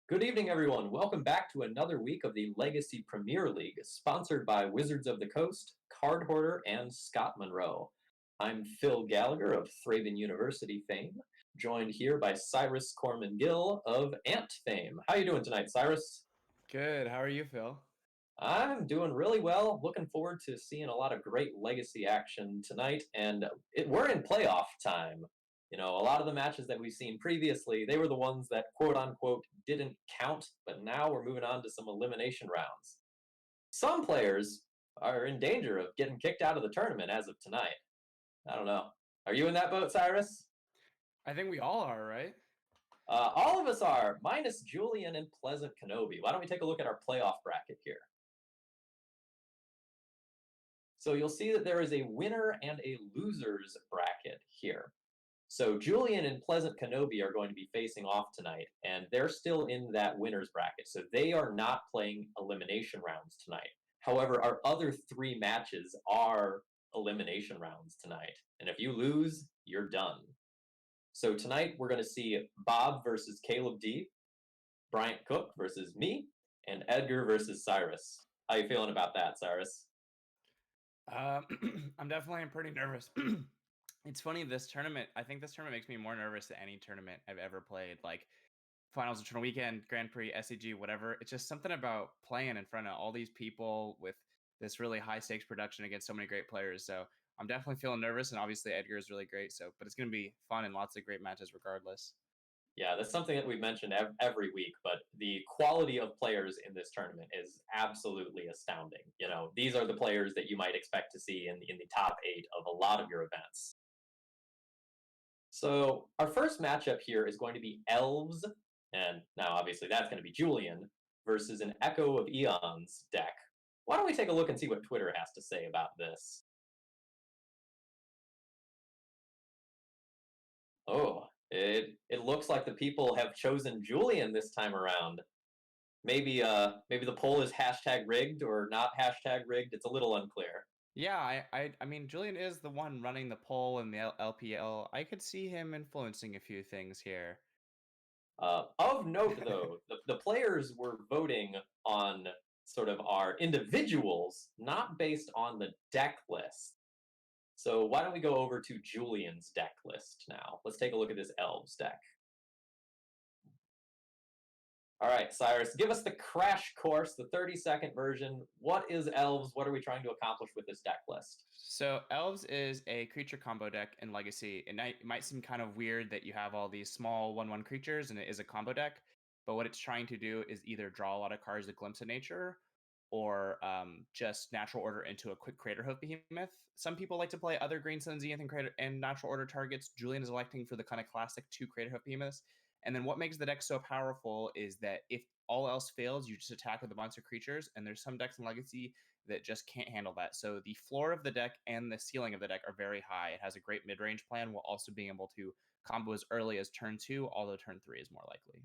Good evening, everyone. Welcome back to another week of the Legacy Premier League, sponsored by Wizards of the Coast, Card Hoarder, and Scott Monroe. I'm Phil Gallagher of Thraben University fame, joined here by Cyrus Corman-Gill of Ant fame. How you doing tonight, Cyrus? Good. How are you, Phil? I'm doing really well. Looking forward to seeing a lot of great Legacy action tonight, and we're in playoff time. You know, a lot of the matches that we've seen previously, they were the ones that quote unquote didn't count, but now we're moving on to some elimination rounds. Some players are in danger of getting kicked out of the tournament as of tonight. I don't know. Are you in that boat, Cyrus? I think we all are, right? All of us are, minus Julian and Pleasant Kenobi. Why don't we take a look at our playoff bracket here? So you'll see that there is a winner and a losers bracket here. So Julian and Pleasant Kenobi are going to be facing off tonight, and they're still in that winner's bracket. So they are not playing elimination rounds tonight. However, our other three matches are elimination rounds tonight. And if you lose, you're done. So tonight we're going to see Bob versus Caleb D, Bryant Cook versus me, and Edgar versus Cyrus. How you feeling about that, Cyrus? I'm definitely pretty nervous. It's funny, this tournament, I think this tournament makes me more nervous than any tournament I've ever played. Like Finals of Tournament Weekend, Grand Prix, SCG, whatever. It's just something about playing in front of all these people with this really high stakes production against so many great players. So I'm definitely feeling nervous, and obviously Edgar is really great. So, but it's going to be fun and lots of great matches regardless. Yeah, that's something that we mention every week, but the quality of players in this tournament is absolutely astounding. You know, these are the players that you might expect to see in the top 8 of a lot of your events. So our first matchup here is going to be Elves, and now obviously that's going to be Julian, versus an Echo of Eons deck. Why don't we take a look and see what Twitter has to say about this? Oh, it looks like the people have chosen Julian this time around. Maybe the poll is hashtag rigged or not hashtag rigged. It's a little unclear. Yeah, I mean, Julian is the one running the poll in the LPL. I could see him influencing a few things here. Of note, though, the players were voting on sort of our individuals, not based on the deck list. So why don't we go over to Julian's deck list now? Let's take a look at this Elves deck. All right, Cyrus, give us the crash course, the 30-second version. What is Elves? What are we trying to accomplish with this deck list? So Elves is a creature combo deck in Legacy. It might seem kind of weird that you have all these small 1/1 creatures and it is a combo deck, but what it's trying to do is either draw a lot of cards that glimpse of nature, or just natural order into a quick Crater Hoof Behemoth. Some people like to play other Green Sun Zenith and natural order targets. Julian is electing for the kind of classic 2 Crater Hoof Behemoths. And then what makes the deck so powerful is that if all else fails, you just attack with a bunch of creatures, and there's some decks in Legacy that just can't handle that. So the floor of the deck and the ceiling of the deck are very high. It has a great mid-range plan while also being able to combo as early as turn 2, although turn 3 is more likely.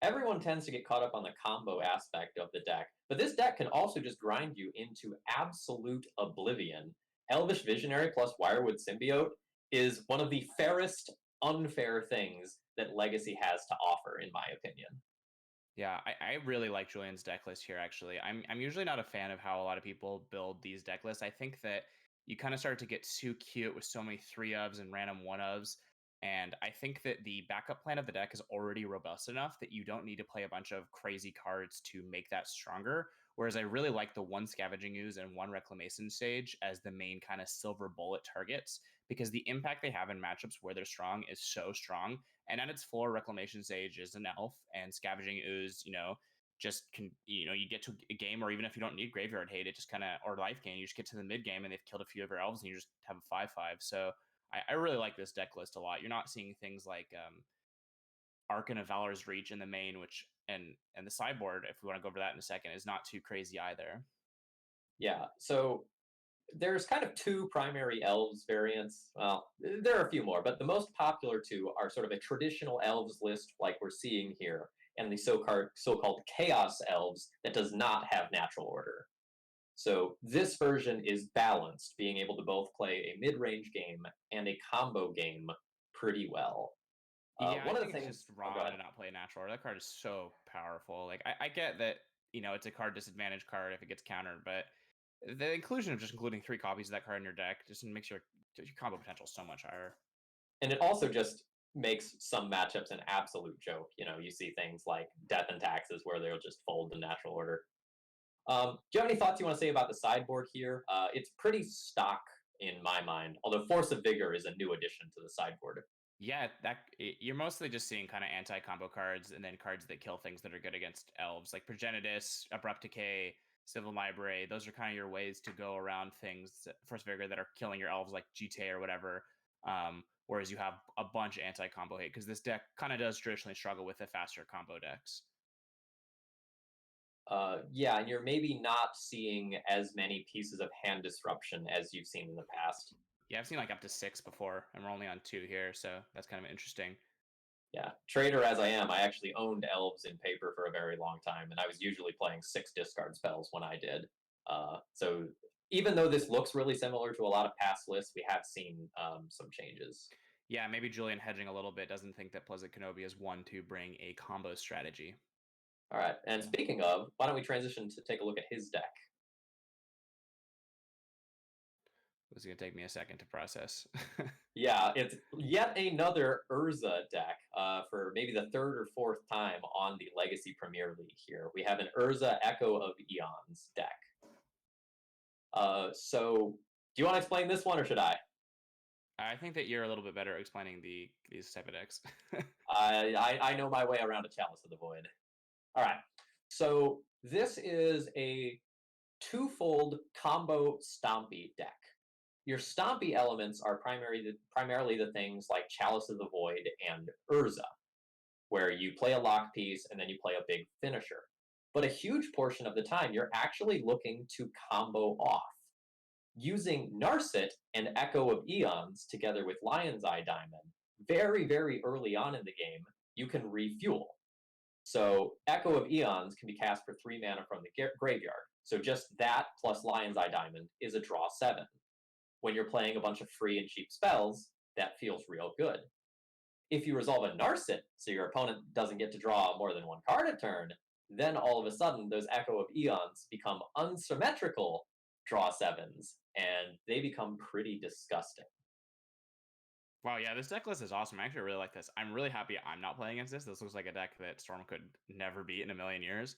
Everyone tends to get caught up on the combo aspect of the deck, but this deck can also just grind you into absolute oblivion. Elvish Visionary plus Wirewood Symbiote is one of the fairest unfair things that Legacy has to offer, in my opinion. Yeah, I really like Julian's deck list here, actually. I'm usually not a fan of how a lot of people build these deck lists. I think that you kind of start to get too cute with so many 3-ofs and random 1-ofs. And I think that the backup plan of the deck is already robust enough that you don't need to play a bunch of crazy cards to make that stronger. Whereas I really like the 1 Scavenging Ooze and 1 Reclamation Sage as the main kind of silver bullet targets, because the impact they have in matchups where they're strong is so strong. And at its floor, Reclamation Sage is an elf, and Scavenging Ooze, just can, you get to a game, or even if you don't need Graveyard Hate, it just kind of, or Life Gain, you just get to the mid game and they've killed a few of your elves and you just have a 5/5. So I really like this deck list a lot. You're not seeing things like Archon of Valor's Reach in the main, which, and the sideboard, if we want to go over that in a second, is not too crazy either. Yeah, so there's kind of 2 primary Elves variants. Well, there are a few more, but the most popular 2 are sort of a traditional Elves list like we're seeing here, and the so-called Chaos Elves that does not have natural order. So this version is balanced, being able to both play a mid-range game and a combo game pretty well. Yeah, I One of think the it's things. just Oh, go wrong ahead. to not play a natural order. That card is so powerful. Like I get that, it's a card disadvantage card if it gets countered, but the inclusion of just including 3 copies of that card in your deck just makes your combo potential so much higher. And it also just makes some matchups an absolute joke. You see things like Death and Taxes where they'll just fold the natural order. Do you have any thoughts you want to say about the sideboard here? It's pretty stock in my mind, although Force of Vigor is a new addition to the sideboard. Yeah, you're mostly just seeing kind of anti-combo cards and then cards that kill things that are good against elves, like Progenitus, Abrupt Decay, Civil Library. Those are kind of your ways to go around things, First Vigor, that are killing your elves, like GTA or whatever. Whereas you have a bunch of anti-combo hate, because this deck kind of does traditionally struggle with the faster combo decks. Yeah, and you're maybe not seeing as many pieces of hand disruption as you've seen in the past. Yeah, I've seen like up to 6 before, and we're only on 2 here, so that's kind of interesting. Yeah, trader as I am, I actually owned elves in paper for a very long time, and I was usually playing 6 discard spells when I did. So even though this looks really similar to a lot of past lists, we have seen some changes. Yeah, maybe Julian, hedging a little bit, doesn't think that Pleasant Kenobi is one to bring a combo strategy. All right, and speaking of, why don't we transition to take a look at his deck? This is going to take me a second to process. Yeah, it's yet another Urza deck for maybe the third or fourth time on the Legacy Premier League here. We have an Urza Echo of Eons deck. So do you want to explain this one or should I? I think that you're a little bit better at explaining these type of decks. I know my way around a Chalice of the Void. All right. So this is a twofold combo Stompy deck. Your Stompy elements are primarily the things like Chalice of the Void and Urza, where you play a lock piece and then you play a big finisher. But a huge portion of the time, you're actually looking to combo off. Using Narset and Echo of Eons together with Lion's Eye Diamond, very, very early on in the game, you can refuel. So Echo of Eons can be cast for 3 mana from the graveyard. So just that plus Lion's Eye Diamond is a draw 7. When you're playing a bunch of free and cheap spells, that feels real good. If you resolve a Narset, so your opponent doesn't get to draw more than 1 card a turn, then all of a sudden those Echo of Eons become unsymmetrical draw 7s, and they become pretty disgusting. Wow, yeah, this deck list is awesome. I actually really like this. I'm really happy I'm not playing against this. This looks like a deck that Storm could never beat in a million years.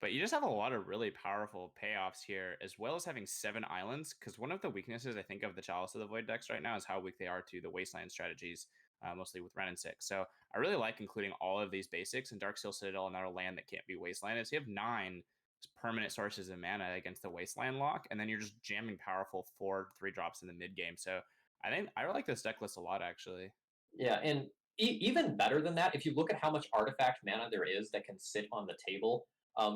But you just have a lot of really powerful payoffs here, as well as having 7 islands, because one of the weaknesses, I think, of the Chalice of the Void decks right now is how weak they are to the Wasteland strategies, mostly with Ren and 6. So I really like including all of these basics, and Darksteel Citadel, another land that can't be Wastelanded. So you have 9 permanent sources of mana against the Wasteland lock, and then you're just jamming powerful 4 3-drops in the mid game. So I think I like this deck list a lot, actually. Yeah, and even better than that, if you look at how much artifact mana there is that can sit on the table,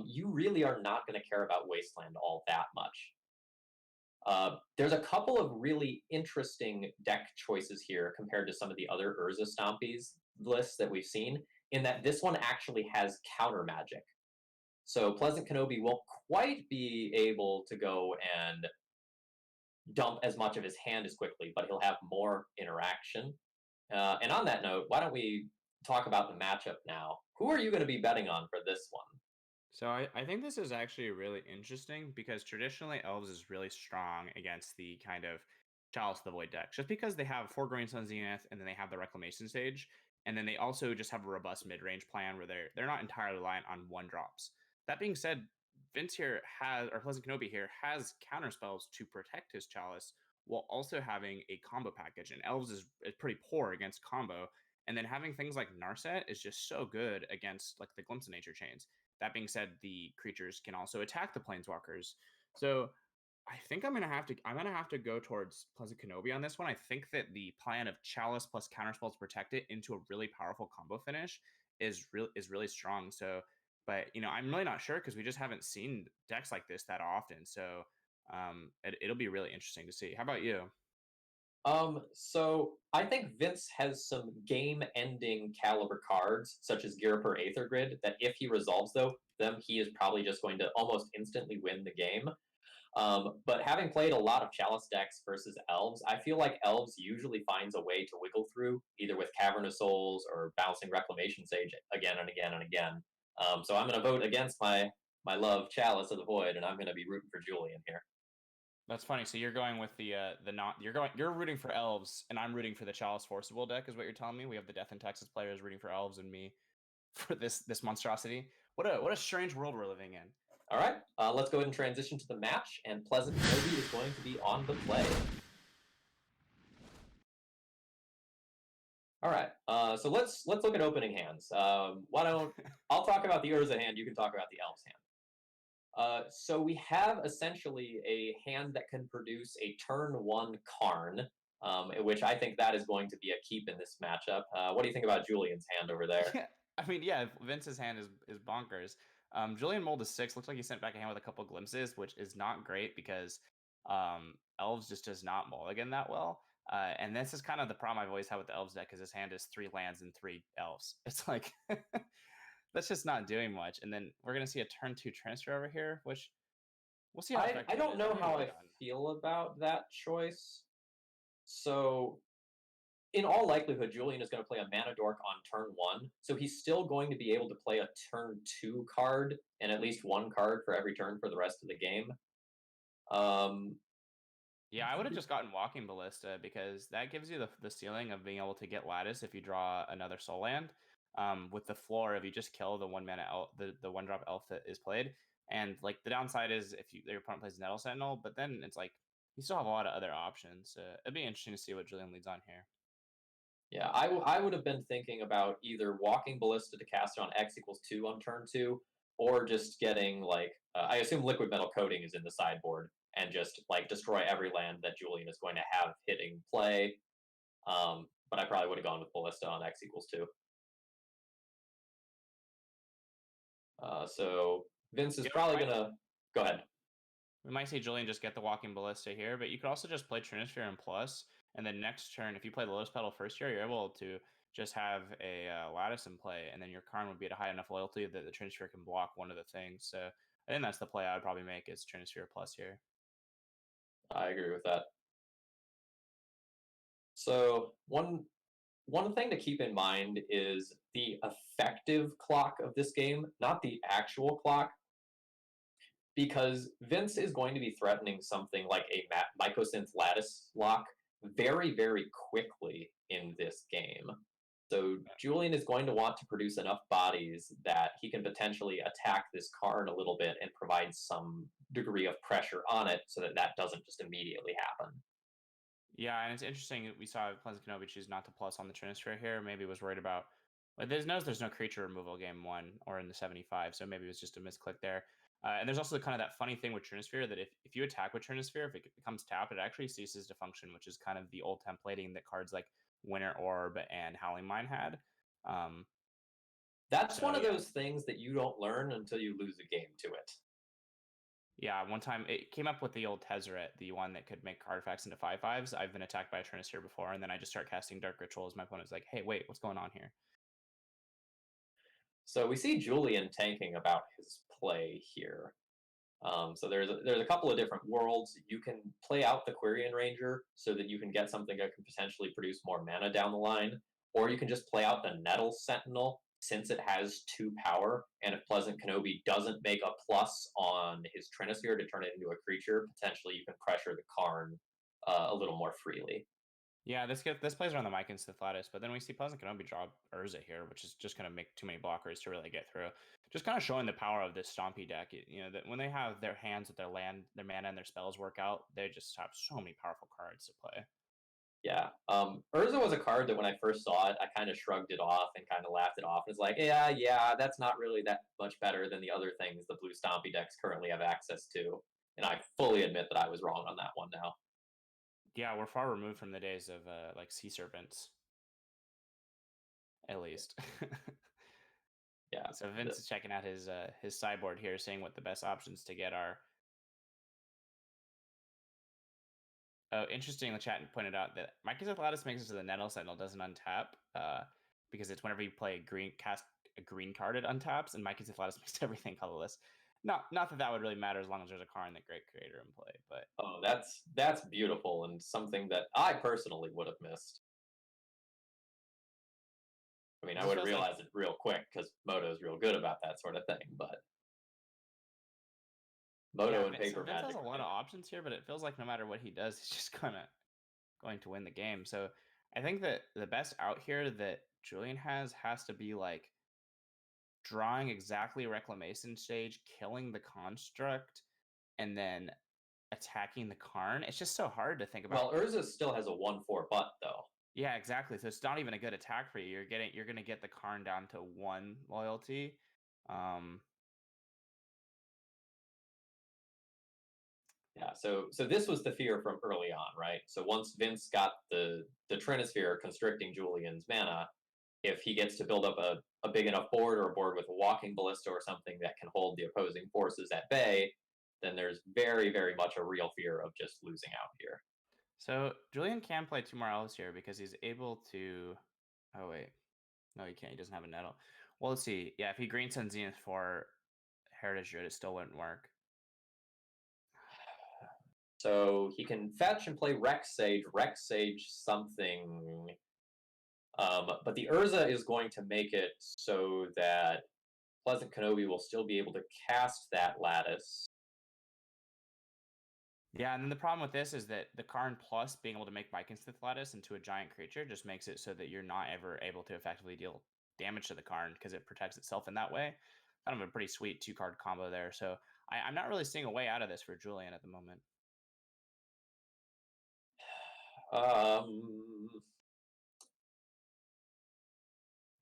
you really are not going to care about Wasteland all that much. There's a couple of really interesting deck choices here compared to some of the other Urza Stompies lists that we've seen, in that this one actually has counter magic. So Pleasant Kenobi won't quite be able to go and dump as much of his hand as quickly, but he'll have more interaction. And on that note, why don't we talk about the matchup now? Who are you going to be betting on for this one? So I think this is actually really interesting because traditionally Elves is really strong against the kind of Chalice of the Void decks, just because they have 4 Green Sun Zenith and then they have the Reclamation stage, and then they also just have a robust mid range plan where they're not entirely reliant on 1-drops. That being said, Vince here has, or Pleasant Kenobi here has counter spells to protect his Chalice while also having a combo package, and Elves is pretty poor against combo. And then having things like Narset is just so good against like the Glimpse of Nature chains. That being said, the creatures can also attack the planeswalkers. So I think I'm gonna have to go towards Pleasant Kenobi on this one. I think that the plan of Chalice plus Counterspell to protect it into a really powerful combo finish is really strong. So, but I'm really not sure because we just haven't seen decks like this that often. So it'll be really interesting to see. How about you? So I think Vince has some game-ending caliber cards, such as Girapur Aether Grid, that if he resolves them, he is probably just going to almost instantly win the game. But having played a lot of Chalice decks versus Elves, I feel like Elves usually finds a way to wiggle through, either with Cavern of Souls or bouncing Reclamation Sage again and again and again. So I'm going to vote against my love Chalice of the Void, and I'm going to be rooting for Julian here. That's funny. So you're going with the not you're rooting for Elves, and I'm rooting for the Chalice Forcible deck, is what you're telling me. We have the Death in Texas players rooting for Elves, and me for this monstrosity. What a strange world we're living in. All right, let's go ahead and transition to the match, and Pleasant Kenobi is going to be on the play. All right, so let's look at opening hands. Why don't I'll talk about the Urza hand, you can talk about the Elves hand. So we have essentially a hand that can produce a turn 1 Karn, which I think that is going to be a keep in this matchup. What do you think about Julian's hand over there? Yeah, I mean, yeah, Vince's hand is bonkers. Julian Mold is 6. Looks like he sent back a hand with a couple glimpses, which is not great because Elves just does not mulligan that well. And this is kind of the problem I've always had with the Elves deck, because his hand is 3 lands and 3 Elves. It's like that's just not doing much. And then we're gonna see a turn 2 transfer over here, which we'll see how effective I it don't is. know I'm how gonna I be done. feel about that choice. So, in all likelihood, Julian is going to play a Mana Dork on turn 1, so he's still going to be able to play a turn 2 card and at least 1 card for every turn for the rest of the game. Yeah, I would have just gotten Walking Ballista, because that gives you the ceiling of being able to get Lattice if you draw another Soul Land. With the floor, if you just kill the 1-mana elf, the 1-drop elf that is played. And like the downside is if your opponent plays Nettle Sentinel, but then it's like you still have a lot of other options. It'd be interesting to see what Julian leads on here. Yeah, I would have been thinking about either Walking Ballista to cast it on X=2 on turn 2, or just getting like I assume Liquid Metal Coating is in the sideboard, and just like destroy every land that Julian is going to have hitting play. But I probably would have gone with Ballista on X=2. So Vince is probably gonna go ahead. We might see Julian just get the Walking Ballista here, but you could also just play Trinisphere and plus, and then next turn, if you play the Lotus Petal first here, you're able to just have a Lattice in play, and then your Karn would be at a high enough loyalty that the Trinisphere can block one of the things. So I think that's the play I would probably make, is Trinisphere plus here. I agree with that. So one thing to keep in mind is the effective clock of this game, not the actual clock, because Vince is going to be threatening something like a Mycosynth Lattice lock very, very quickly in this game. So Julian is going to want to produce enough bodies that he can potentially attack this card a little bit and provide some degree of pressure on it so that that doesn't just immediately happen. Yeah, and it's interesting we saw Pleasant Kenobi choose not to plus on the Trinisphere here. Maybe was worried about, like, there's no creature removal game 1 or in the 75, so maybe it was just a misclick there. And there's also kind of that funny thing with Trinisphere that if you attack with Trinisphere, if it becomes tapped, it actually ceases to function, which is kind of the old templating that cards like Winter Orb and Howling Mine had. That's one of those things that you don't learn until you lose a game to it. Yeah, one time it came up with the old Tezzeret, the one that could make artifacts into 5/5s. I've been attacked by a Trinisphere before, and then I just start casting Dark Rituals. My opponent's like, hey, wait, what's going on here? So we see Julian tanking about his play here. So there's a couple of different worlds. You can play out the Quirion Ranger so that you can get something that can potentially produce more mana down the line, or you can just play out the Nettle Sentinel since it has 2 power, and if Pleasant Kenobi doesn't make a plus on his Trinisphere to turn it into a creature, potentially you can pressure the Karn a little more freely. Yeah, this plays around the Mycosynth Lattice, but then we see Pleasant Kenobi draw Urza here, which is just going to make too many blockers to really get through. Just kind of showing the power of this Stompy deck. You know, that when they have their hands with their land, their mana, and their spells work out, they just have so many powerful cards to play. Yeah. Urza was a card that when I first saw it, I kind of shrugged it off and kind of laughed it off. It's like, yeah, that's not really that much better than the other things the blue Stompy decks currently have access to. And I fully admit that I was wrong on that one now. Yeah, we're far removed from the days of like Sea Serpents. At least. Yeah. So Vince is checking out his sideboard here, seeing what the best options to get are. Oh, interesting. The chat pointed out that Mycosynth Lattice makes it so the Nettle Sentinel doesn't untap, because it's whenever you play cast a green card, it untaps, and Mycosynth Lattice makes everything colorless. Not that would really matter as long as there's a Karn that Great Creator in play, but Oh, that's beautiful and something that I personally would have missed. I mean, I would have realized it real quick because Moto's real good about that sort of thing, but Moto and Paper Vince Magic. has a lot of options here, but it feels like no matter what he does, he's just going to win the game. So I think that the best out here that Julian has to be like drawing exactly Reclamation Stage, killing the Construct, and then attacking the Karn. It's just so hard to think about. Well, Urza still has a 1/4 butt though. Yeah, exactly. So it's not even a good attack for you. You're gonna get the Karn down to 1 loyalty. Yeah, so this was the fear from early on, right? So once Vince got the Trinisphere constricting Julian's mana, if he gets to build up a big enough board or a board with a walking ballista or something that can hold the opposing forces at bay, then there's very, very much a real fear of just losing out here. So Julian can play 2 more Elves here because he's able to. Oh wait, no, he can't. He doesn't have a nettle. Well, let's see. Yeah, if he green sends Zenith for Heritage Druid, it still wouldn't work. So he can fetch and play Rex Sage something. But the Urza is going to make it so that Pleasant Kenobi will still be able to cast that Lattice. Yeah, and then the problem with this is that the Karn plus being able to make Mycon's Lattice into a giant creature just makes it so that you're not ever able to effectively deal damage to the Karn because it protects itself in that way. Kind of a pretty sweet 2-card combo there. So I'm not really seeing a way out of this for Julian at the moment.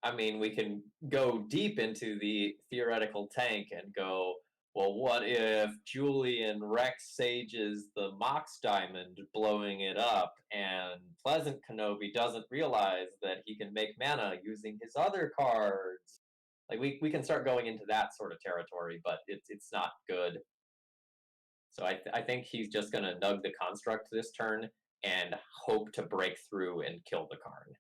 I mean, we can go deep into the theoretical tank and go, well, what if Julian Rex Sages the Mox Diamond blowing it up and Pleasant Kenobi doesn't realize that he can make mana using his other cards? Like, we can start going into that sort of territory, but it's not good. So I think he's just going to nug the construct this turn and hope to break through and kill the Karn.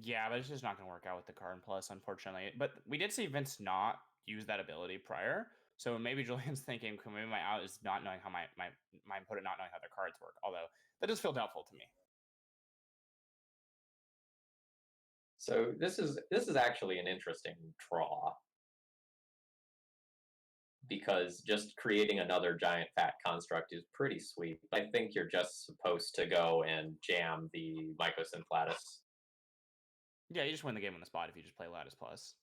Yeah, but it's just not going to work out with the Karn plus, unfortunately. But we did see Vince not use that ability prior. So maybe Julian's thinking, maybe my out is not knowing how my opponent not knowing how their cards work. Although that does feel doubtful to me. So this is actually an interesting draw. Because just creating another giant fat construct is pretty sweet. I think you're just supposed to go and jam the Mycosynth Lattice. Yeah, you just win the game on the spot if you just play Lattice plus.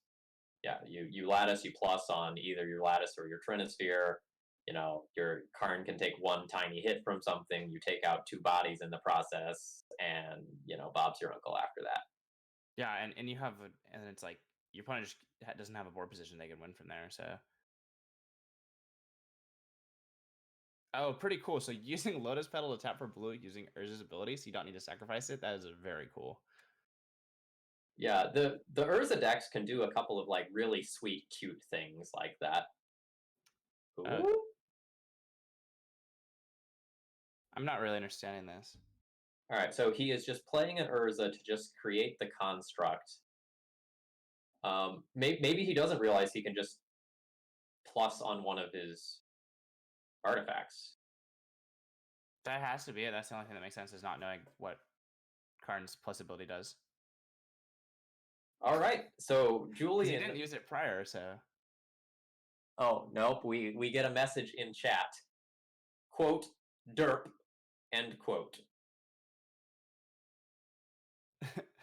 Yeah, you Lattice, you plus on either your Lattice or your Trinisphere. You know, your Karn can take 1 tiny hit from something, you take out 2 bodies in the process, and, you know, Bob's your uncle after that. Yeah, and you have, and it's like, your opponent just doesn't have a board position they can win from there, so. Oh, pretty cool. So using Lotus Petal to tap for blue using Urza's ability, so you don't need to sacrifice it, that is very cool. Yeah, the Urza decks can do a couple of like really sweet, cute things like that. Ooh. I'm not really understanding this. All right, so he is just playing an Urza to just create the construct. Maybe he doesn't realize he can just plus on one of his artifacts. That has to be it. That's the only thing that makes sense, is not knowing what Karn's plus ability does. All right, so Julian... He didn't use it prior, so... Oh, nope, we get a message in chat. Quote, derp, end quote.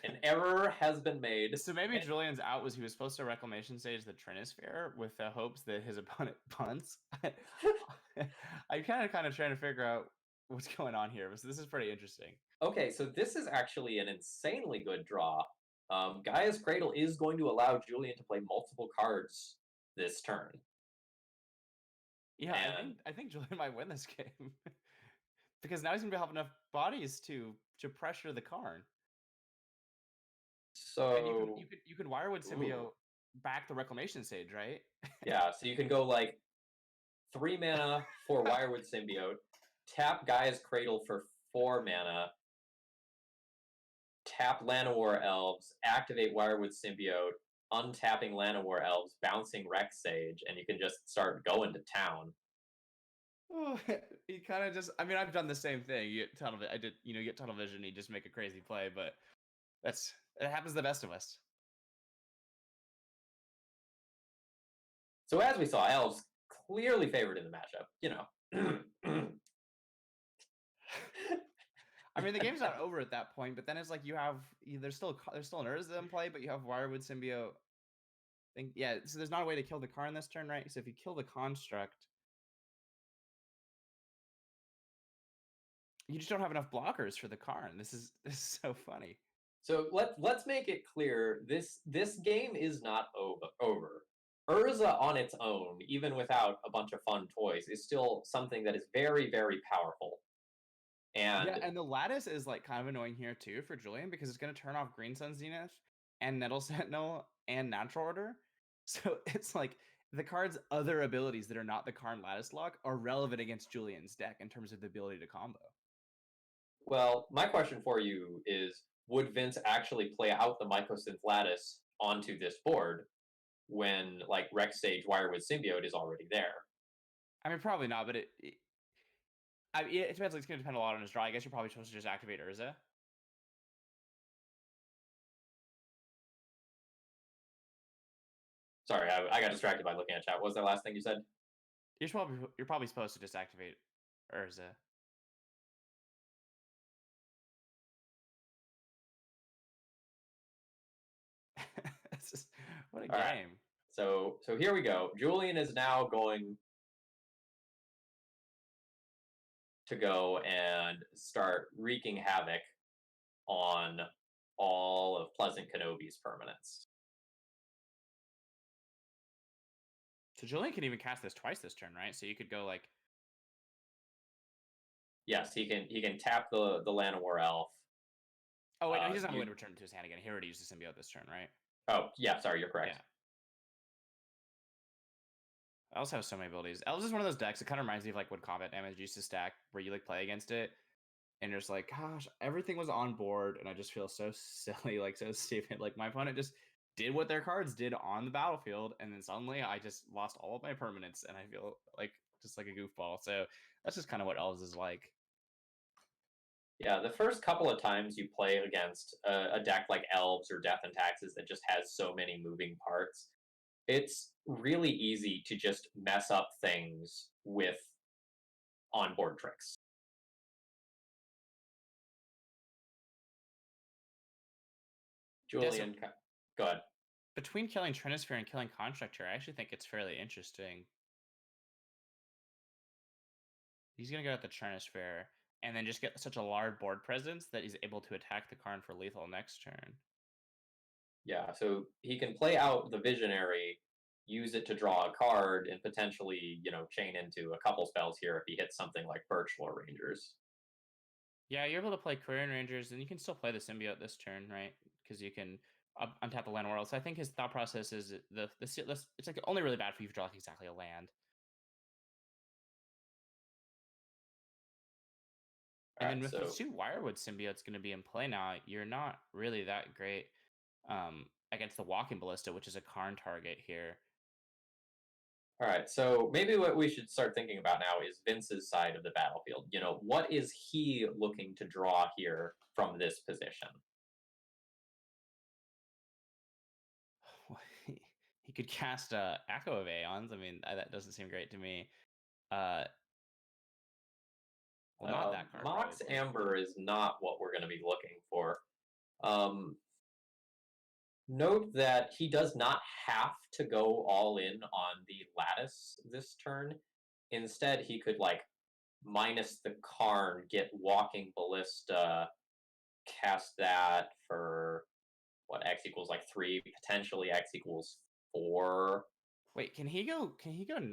An error has been made. So maybe Julian's out was he was supposed to Reclamation Stage the Trinisphere with the hopes that his opponent punts. I'm kind of trying to figure out what's going on here. So this is pretty interesting. Okay, so this is actually an insanely good draw. Gaia's Cradle is going to allow Julian to play multiple cards this turn. Yeah, I think Julian might win this game. Because now he's going to have enough bodies to pressure the Karn. So and you could Wirewood Symbiote back the Reclamation Stage, right? Yeah, so you can go like 3 mana for Wirewood Symbiote, tap Gaia's Cradle for 4 mana, tap Llanowar Elves, activate Wirewood Symbiote, untapping Llanowar Elves, bouncing Rex Sage, and you can just start going to town. Oh, he kind of just. I mean, I've done the same thing. You get tunnel. I did. You get tunnel vision. You just make a crazy play, but it happens to the best of us. So as we saw, Elves clearly favored in the matchup. You know. I mean, the game's not over at that point, but then it's like there's still an Urza in play, but you have Wirewood Symbiote. Yeah, so there's not a way to kill the Karn this turn, right? So if you kill the Construct, you just don't have enough blockers for the Karn. This is so funny. So let's make it clear, this game is not over. Urza on its own, even without a bunch of fun toys, is still something that is very, very powerful. And the Lattice is like kind of annoying here too for Julian because it's going to turn off Green Sun Zenith and Nettle Sentinel and Natural Order. So it's like the card's other abilities that are not the Karn Lattice lock are relevant against Julian's deck in terms of the ability to combo. Well, my question for you is, would Vince actually play out the Mycosynth Lattice onto this board when like Rex Sage Wirewood Symbiote is already there? I mean, probably not, but it depends. It's going to depend a lot on his draw. I guess you're probably supposed to just activate Urza. Sorry, I got distracted by looking at chat. What was the last thing you said? You're probably supposed to just activate Urza. What a game. Right. So here we go. Julian is now going to go and start wreaking havoc on all of Pleasant Kenobi's permanents. So Julian can even cast this twice this turn, right? So you could go like. Yes, he can tap the Llanowar Elf. Oh wait, no, he doesn't have a way to return it to his hand again. He already used the symbiote this turn, right? Oh yeah, sorry, you're correct. Yeah. Elves have so many abilities. Elves is one of those decks. It kind of reminds me of like when combat damage used to stack, where you like play against it, and you're just like, gosh, everything was on board, and I just feel so silly, like so stupid. Like my opponent just did what their cards did on the battlefield, and then suddenly I just lost all of my permanents, and I feel like just like a goofball. So that's just kind of what Elves is like. Yeah, the first couple of times you play against a deck like Elves or Death and Taxes that just has so many moving parts, it's really easy to just mess up things with onboard tricks. Julian, go ahead. Between killing Trinisphere and killing Construct here, I actually think it's fairly interesting. He's going to go at the Trinisphere and then just get such a large board presence that he's able to attack the Karn for lethal next turn. Yeah, so he can play out the Visionary, use it to draw a card, and potentially, chain into a couple spells here if he hits something like Birchlore Rangers. Yeah, you're able to play Quirion Rangers, and you can still play the Symbiote this turn, right? Because you can untap the land world. So I think his thought process is it's like only really bad for you to draw like exactly a land. And then with the two Wirewood Symbiotes going to be in play now, you're not really that great against the Walking Ballista, which is a Karn target here. All right, so maybe what we should start thinking about now is Vince's side of the battlefield. What is he looking to draw here from this position? He could cast Echo of Aeons. I mean, that doesn't seem great to me. Well, not that card. Mox Amber is not what we're going to be looking for. Note that he does not have to go all in on the Lattice this turn. Instead, he could minus the Karn, get Walking Ballista, cast that for what, X equals 3, potentially X equals 4. Wait, can he go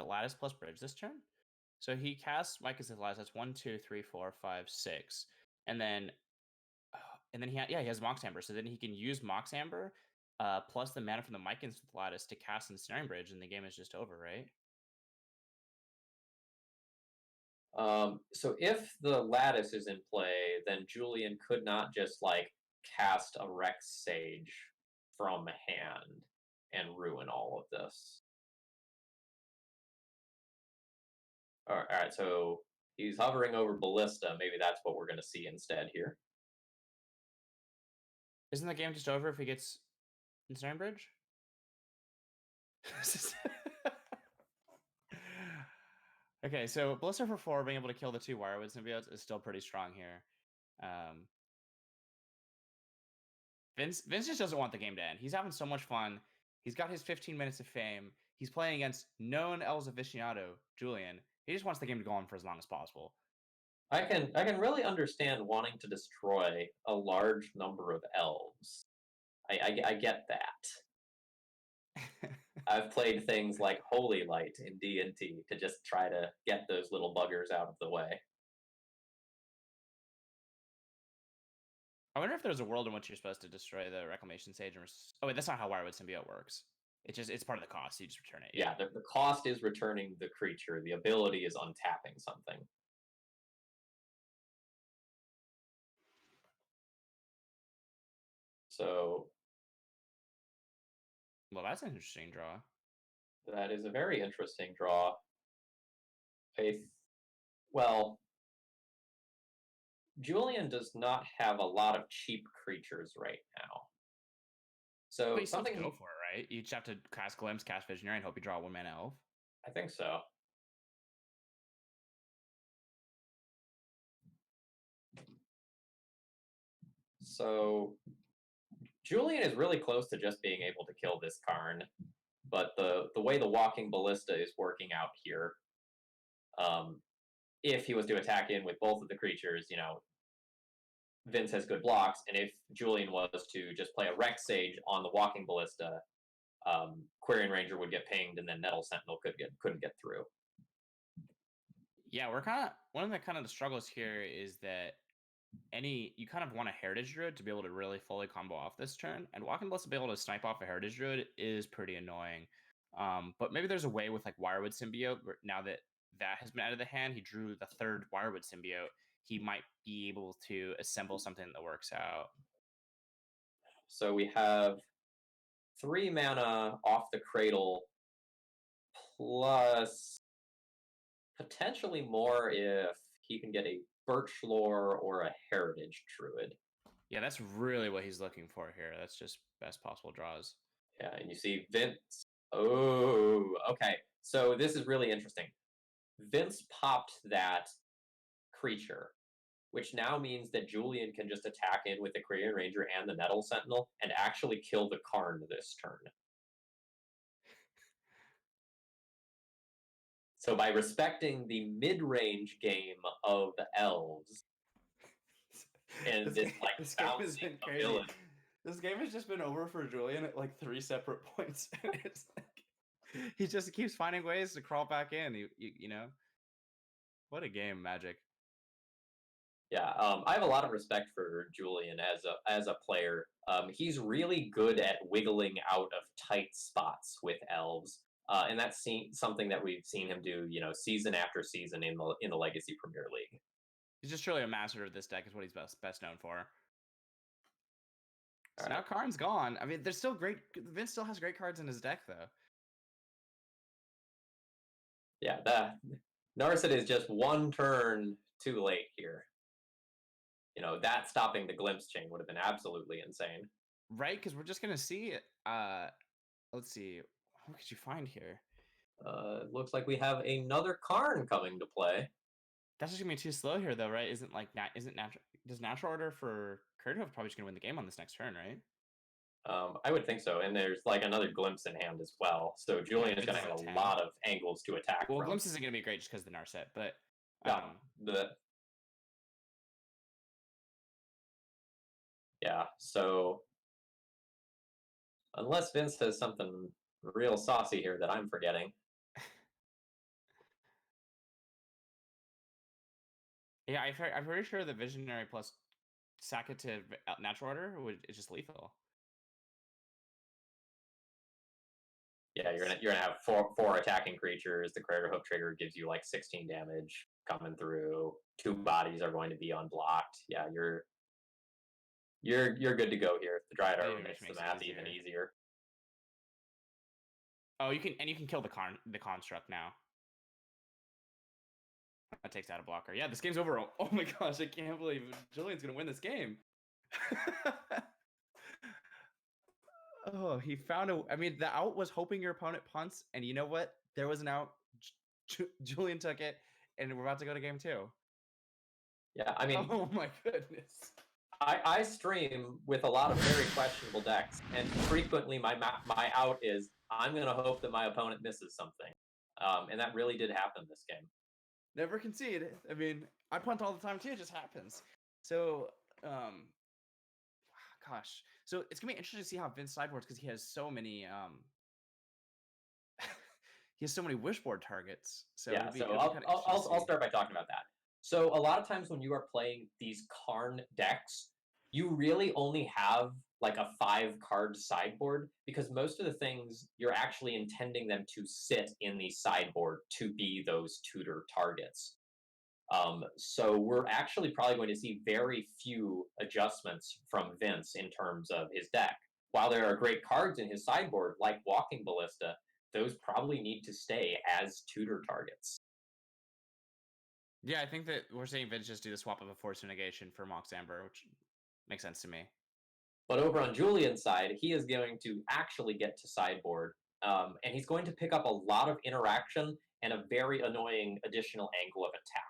Lattice plus Bridge this turn? So he casts Mycosynth Lattice. That's 1, 2, 3, 4, 5, 6, and then he has Mox Amber. So then he can use Mox Amber plus the mana from the Mycosynth Lattice to cast Ensnaring Bridge, and the game is just over, right? So if the Lattice is in play, then Julian could not just cast a Rex Sage from hand. and ruin all of this. All right, so he's hovering over Ballista. Maybe that's what we're going to see instead here. Isn't the game just over if he gets Ensnaring Bridge? Okay, so Ballista for 4, being able to kill the 2 Wirewood symbiotes is still pretty strong here. Vince just doesn't want the game to end. He's having so much fun. He's got his 15 minutes of fame. He's playing against known Elves aficionado, Julian. He just wants the game to go on for as long as possible. I can really understand wanting to destroy a large number of elves. I get that. I've played things like Holy Light in D&T to just try to get those little buggers out of the way. I wonder if there's a world in which you're supposed to destroy the Reclamation Sage. Oh wait, that's not how Wirewood Symbiote works. It's part of the cost. You just return it. Yeah, the cost is returning the creature. The ability is untapping something. So, well, that's an interesting draw. That is a very interesting draw. Well, Julian does not have a lot of cheap creatures right now. So but you something go for it, right? You just have to cast Glimpse, cast Visionary, and hope you draw a 1-mana elf. I think so. So Julian is really close to just being able to kill this Karn, but the way the Walking Ballista is working out here, if he was to attack in with both of the creatures, Vince has good blocks, and if Julian was to just play a Rex Sage on the Walking Ballista, Quirion Ranger would get pinged, and then Nettle Sentinel couldn't get through. Yeah, one of the struggles here is that you kind of want a Heritage Druid to be able to really fully combo off this turn, and Walking Ballista to be able to snipe off a Heritage Druid is pretty annoying. But maybe there's a way with like Wirewood Symbiote, where now that has been out of the hand, he drew the 3rd Wirewood Symbiote, he might be able to assemble something that works out. So we have 3 mana off the cradle, plus potentially more if he can get a Birch Lore or a Heritage Druid. Yeah, that's really what he's looking for here. That's just best possible draws. Yeah, and you see Vince. Oh, okay. So this is really interesting. Vince popped that creature, which now means that Julian can just attack in with the Quirion Ranger and the Nettle Sentinel and actually kill the Karn this turn. So by respecting the mid-range game of the Elves, and this bouncing ability. This game has just been over for Julian at like 3 separate points. It's like he just keeps finding ways to crawl back in. You know, what a game, Magic. Yeah, I have a lot of respect for Julian as a player. He's really good at wiggling out of tight spots with Elves, and that's something that we've seen him do, season after season in the Legacy Premier League. He's just truly a master of this deck, is what he's best known for. So now Karn's gone. I mean, there's still Vince still has great cards in his deck, though. Yeah, Narset is just 1 turn too late here. That stopping the Glimpse chain would have been absolutely insane. Right, because we're just going to see it. Let's see. What could you find here? It looks like we have another Karn coming to play. That's just going to be too slow here, though, right? Does Natural Order for Cardboard probably just going to win the game on this next turn, right? I would think so, and there's like another Glimpse in hand as well. So Julian is going to have a lot of angles to attack well, from. Glimpse isn't going to be great just because of the Narset, but... Yeah, so unless Vince has something real saucy here that I'm forgetting. Yeah, I'm pretty sure the Visionary plus sack it to Natural Order is just lethal. Yeah, you're gonna have four attacking creatures. The Crater Hoof trigger gives you like 16 damage coming through. 2 bodies are going to be unblocked. Yeah, you're good to go here. The Dryad Arbor makes the math even easier. Oh, you can kill the construct now. That takes out a blocker. Yeah, this game's over. Oh my gosh, I can't believe Julian's gonna win this game. Oh, he found a. I mean, the out was hoping your opponent punts, and you know what? There was an out. Julian took it, and we're about to go to game 2. Yeah, I mean, oh my goodness. I stream with a lot of very questionable decks, and frequently my out is I'm gonna hope that my opponent misses something, and that really did happen this game. Never concede. I mean, I punt all the time too. It just happens. So, gosh. So it's gonna be interesting to see how Vince sideboards because he has so many. He has so many wishboard targets. So yeah. So I'll start by talking about that. So a lot of times when you are playing these Karn decks, you really only have like a 5-card sideboard because most of the things you're actually intending them to sit in the sideboard to be those tutor targets. So we're actually probably going to see very few adjustments from Vince in terms of his deck. While there are great cards in his sideboard, like Walking Ballista, those probably need to stay as tutor targets. Yeah, I think that we're seeing Vince just do the swap of a Force of Negation for Mox Amber, which makes sense to me. But over on Julian's side, he is going to actually get to sideboard, and he's going to pick up a lot of interaction and a very annoying additional angle of attack.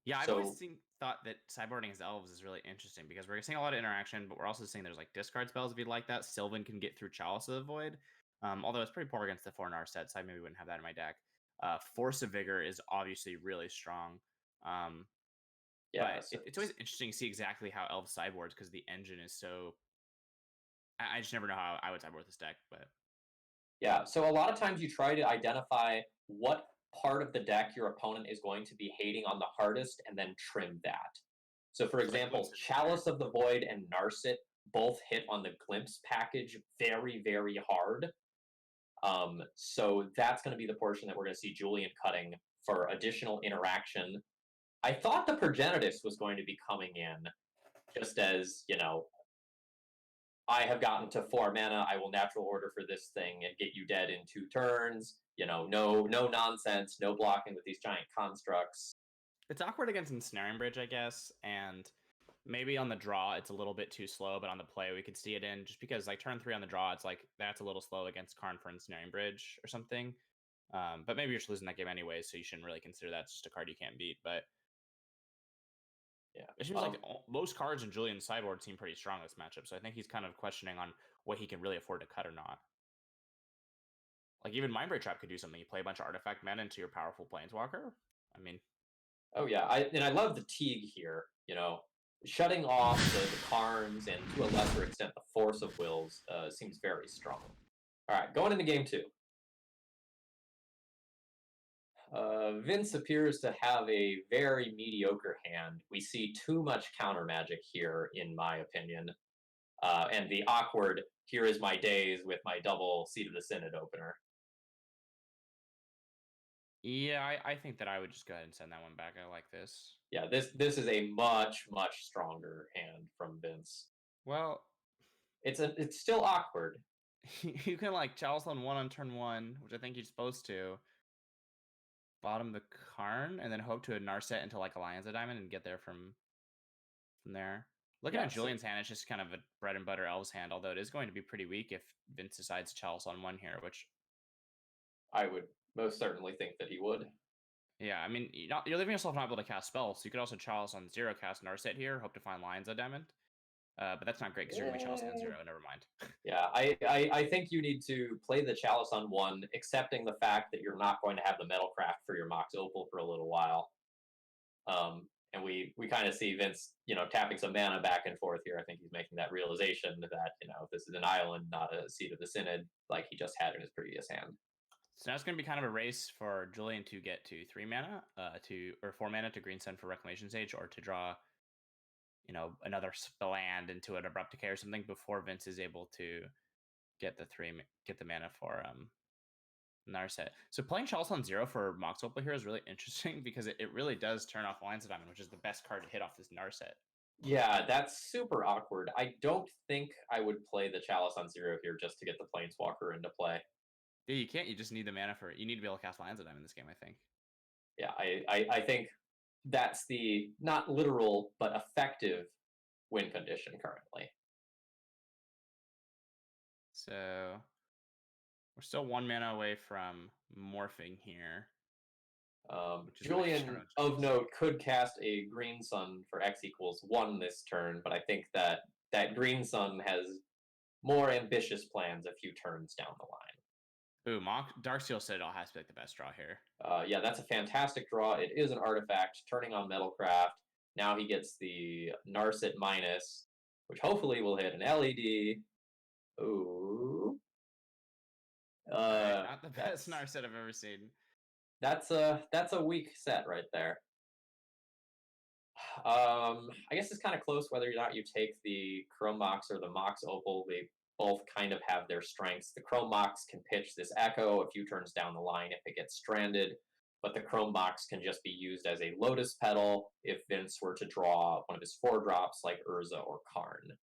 Yeah, I've always thought that sideboarding as Elves is really interesting because we're seeing a lot of interaction, but we're also seeing there's like discard spells if you'd like that. Sylvan can get through Chalice of the Void, although it's pretty poor against the 4-Nar set, so I maybe wouldn't have that in my deck. Force of Vigor is obviously really strong. Yeah, but it's always interesting to see exactly how Elves sideboards because the engine is so. I just never know how I would sideboard this deck, but yeah. So a lot of times you try to identify what part of the deck your opponent is going to be hating on the hardest, and then trim that. So, for example, Chalice of the Void and Narset both hit on the Glimpse package very, very hard. So that's going to be the portion that we're going to see Julian cutting for additional interaction. I thought the Progenitus was going to be coming in just as, I have gotten to 4 mana, I will natural order for this thing and get you dead in 2 turns. No nonsense, no blocking with these giant constructs. It's awkward against Ensnaring Bridge, I guess, and maybe on the draw it's a little bit too slow, but on the play we could see it in just because like turn 3 on the draw, it's like that's a little slow against Karn for Ensnaring Bridge or something. But maybe you're just losing that game anyway, so you shouldn't really consider that just a card you can't beat. But yeah, it seems like most cards in Julian's sideboard seem pretty strong this matchup, so I think he's kind of questioning on what he can really afford to cut or not. Like even Mindbreak Trap could do something. You play a bunch of artifact mana into your powerful Planeswalker. I mean, oh yeah, I love the Teague here. Shutting off the Karns and to a lesser extent the Force of Wills seems very strong. All right, going into game 2. Vince appears to have a very mediocre hand. We see too much counter magic here, in my opinion. And the awkward, here is my days with my double Seat of the Synod opener. Yeah, I think that I would just go ahead and send that one back. I like this. Yeah, this is a much, much stronger hand from Vince. Well, it's still awkward. You can like Chalice on 1 on turn 1, which I think you're supposed to. Bottom the Karn and then hope to a Narset into like Alliance of Diamond and get there from there. Looking at Julian's hand, it's just kind of a bread and butter Elves hand, although it is going to be pretty weak if Vince decides Chalice on 1 here, which I would most certainly think that he would. Yeah, I mean, you're leaving yourself not able to cast spells, so you could also Chalice on 0, cast Narset here, hope to find Lions of Diamond. But that's not great because you're going to be Chalice on 0, never mind. Yeah, I think you need to play the Chalice on 1, accepting the fact that you're not going to have the Metalcraft for your Mox Opal for a little while. And we kind of see Vince, tapping some mana back and forth here. I think he's making that realization that, this is an island, not a Seat of the Synod, like he just had in his previous hand. So now it's going to be kind of a race for Julian to get to 3 mana, or 4 mana to Green Sun for Reclamation Sage, or to draw, another land into an Abrupt Decay or something before Vince is able to get the mana for Narset. So playing Chalice on 0 for Mox Opal here is really interesting because it really does turn off Lions of Diamond, which is the best card to hit off this Narset. Yeah, that's super awkward. I don't think I would play the Chalice on 0 here just to get the Planeswalker into play. Yeah, you can't. You just need the mana for it. You need to be able to cast Lands at them in this game, I think. Yeah, I think that's the not literal but effective win condition currently. So we're still 1 mana away from morphing here. Julian, of note, could cast a Green Sun for X=1 this turn, but I think that Green Sun has more ambitious plans a few turns down the line. Ooh, Darksteel Citadel has to be like the best draw here. Yeah, that's a fantastic draw. It is an artifact, turning on Metalcraft. Now he gets the Narset minus, which hopefully will hit an LED. Ooh. Not the best Narset I've ever seen. That's a weak set right there. I guess it's kind of close whether or not you take the Chrome Mox or the Mox Opal. They both kind of have their strengths. The Chrome Mox can pitch this Echo a few turns down the line if it gets stranded, but the Chrome Mox can just be used as a Lotus Petal if Vince were to draw one of his 4-drops like Urza or Karn.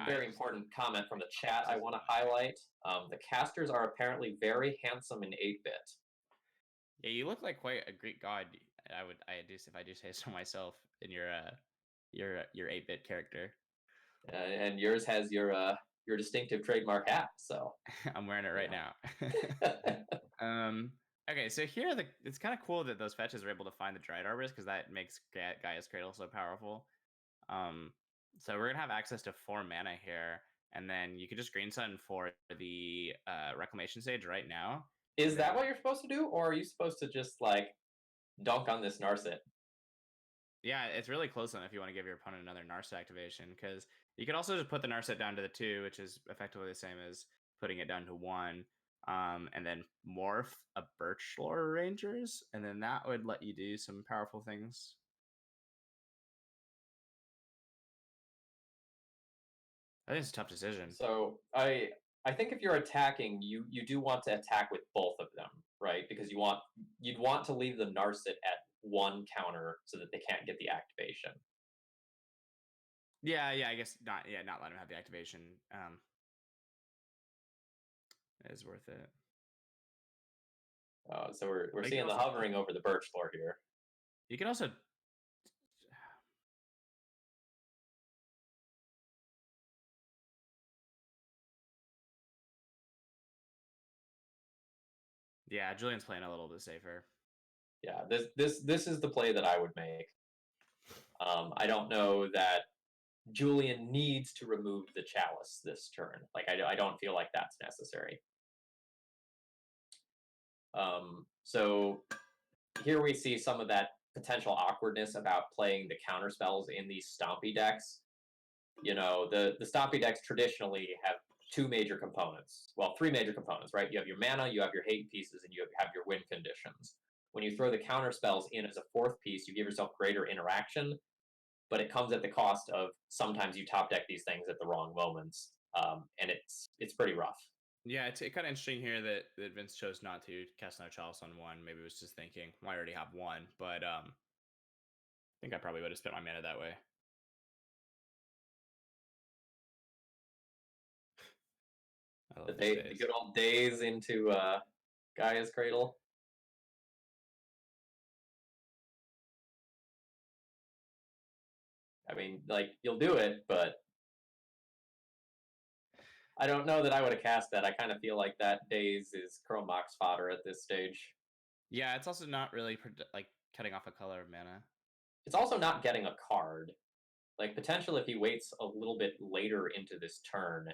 Very important comment from the chat I want to highlight. The casters are apparently very handsome in 8-bit. Yeah, you look like quite a Greek god. If I do say so myself, in your 8-bit character. And yours has your distinctive trademark hat. So I'm wearing it right now. Okay, so here it's kind of cool that those fetches are able to find the Dried Arborist because that makes Gaia's Cradle so powerful. So we're gonna have access to 4 mana here, and then you could just Green Sun for the Reclamation Sage right now. Is that what you're supposed to do, or are you supposed to just like dunk on this Narset? Yeah, it's really close on if you want to give your opponent another Narset activation, because you could also just put the Narset down to the 2, which is effectively the same as putting it down to 1, and then morph a Birchlore Rangers, and then that would let you do some powerful things. I think it's a tough decision. So I think if you're attacking, you do want to attack with both of them, right? Because you'd want to leave the Narset at 1 counter so that they can't get the activation. Yeah, I guess not. Yeah, not let him have the activation. Is worth it. So we're seeing the hovering over the Birchlore here. You can also. Yeah, Julian's playing a little bit safer. Yeah, this is the play that I would make. I don't know that Julian needs to remove the Chalice this turn. Like I don't feel like that's necessary. So here we see some of that potential awkwardness about playing the counter spells in these Stompy decks. You know, the Stompy decks traditionally have 2 major components. Well, 3 major components, right? You have your mana, you have your hate pieces, and you have your win conditions. When you throw the counter spells in as a 4th piece, you give yourself greater interaction, but it comes at the cost of sometimes you top deck these things at the wrong moments, and it's pretty rough. Yeah, it's kind of interesting here that Vince chose not to cast another Chalice on 1. Maybe it was just thinking, well, I already have 1, but I think I probably would have spent my mana that way. The good old days into Gaia's Cradle. I mean, like, you'll do it, but I don't know that I would have cast that. I kind of feel like that Days is Chrome Mox fodder at this stage. Yeah, it's also not really like cutting off a color of mana. It's also not getting a card. Like, potential if he waits a little bit later into this turn.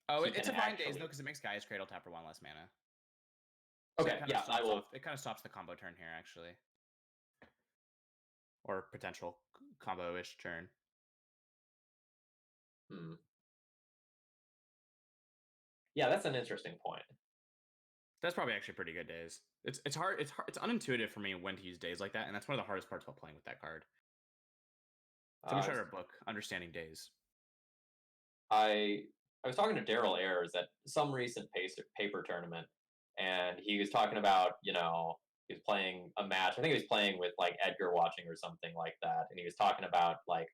Oh, it's a fine Days, though, because it makes Gaia's Cradle tap for 1 less mana. So okay, yeah, I will. It kind of stops the combo turn here, actually. Or potential combo-ish turn. Yeah, that's an interesting point. That's probably actually pretty good Days. It's hard. It's unintuitive for me when to use Days like that, and that's one of the hardest parts about playing with that card. Someone should write a book, Understanding Days. I was talking to Daryl Ayers at some recent paper tournament, and he was talking about, you know, he was playing a match. I think he was playing with like Edgar watching or something like that, and he was talking about like,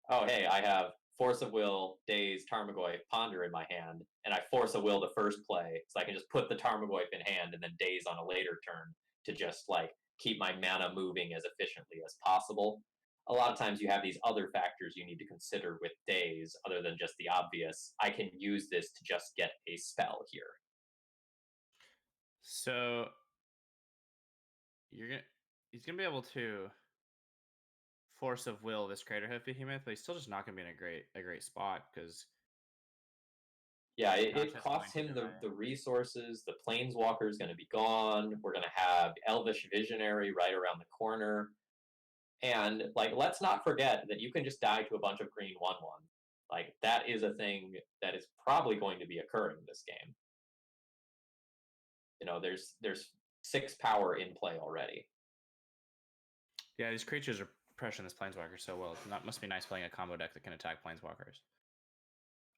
oh hey, I have Force of Will, Daze, Tarmogoyf, Ponder in my hand, and I Force of Will the first play, so I can just put the Tarmogoyf in hand and then Daze on a later turn to just like keep my mana moving as efficiently as possible. A lot of times you have these other factors you need to consider with Daze, other than just the obvious. I can use this to just get a spell here. So he's gonna be able to Force of Will this Craterhoof Behemoth, but he's still just not gonna be in a great spot because yeah, it costs him the resources. The Planeswalker is going to be gone. We're going to have Elvish Visionary right around the corner. And, like, let's not forget that you can just die to a bunch of green 1/1. Like, that is a thing that is probably going to be occurring this game. You know, there's 6 power in play already. Yeah, these creatures are pressuring this Planeswalker so well. It must be nice playing a combo deck that can attack Planeswalkers.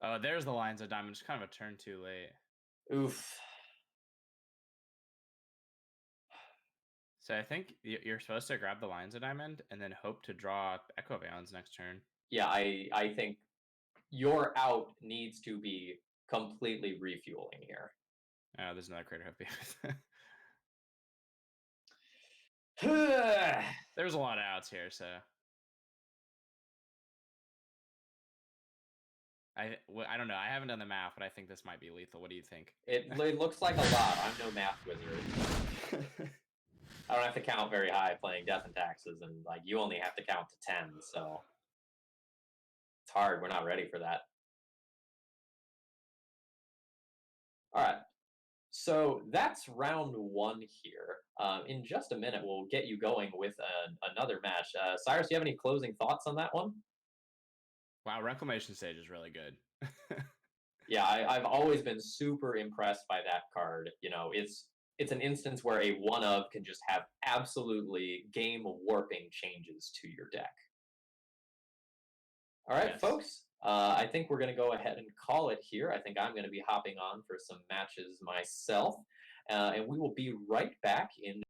Oh, there's the Lines of Diamond. Just kind of a turn too late. Oof. So I think you're supposed to grab the Lines of Diamond and then hope to draw Echo Valens next turn. Yeah, I think your out needs to be completely refueling here. Oh, there's another Craterhoof. There's a lot of outs here, so I don't know. I haven't done the math, but I think this might be lethal. What do you think? It looks like a lot. I'm no math wizard. I don't have to count very high playing Death and Taxes, and like you only have to count to 10, so it's hard. We're not ready for that. All right. So that's round 1 here. In just a minute, we'll get you going with another match. Cyrus, do you have any closing thoughts on that one? Wow, Reclamation Stage is really good. Yeah, I've always been super impressed by that card. You know, it's an instance where a 1-of can just have absolutely game-warping changes to your deck. All right, yes. Folks. I think we're going to go ahead and call it here. I think I'm going to be hopping on for some matches myself. And we will be right back in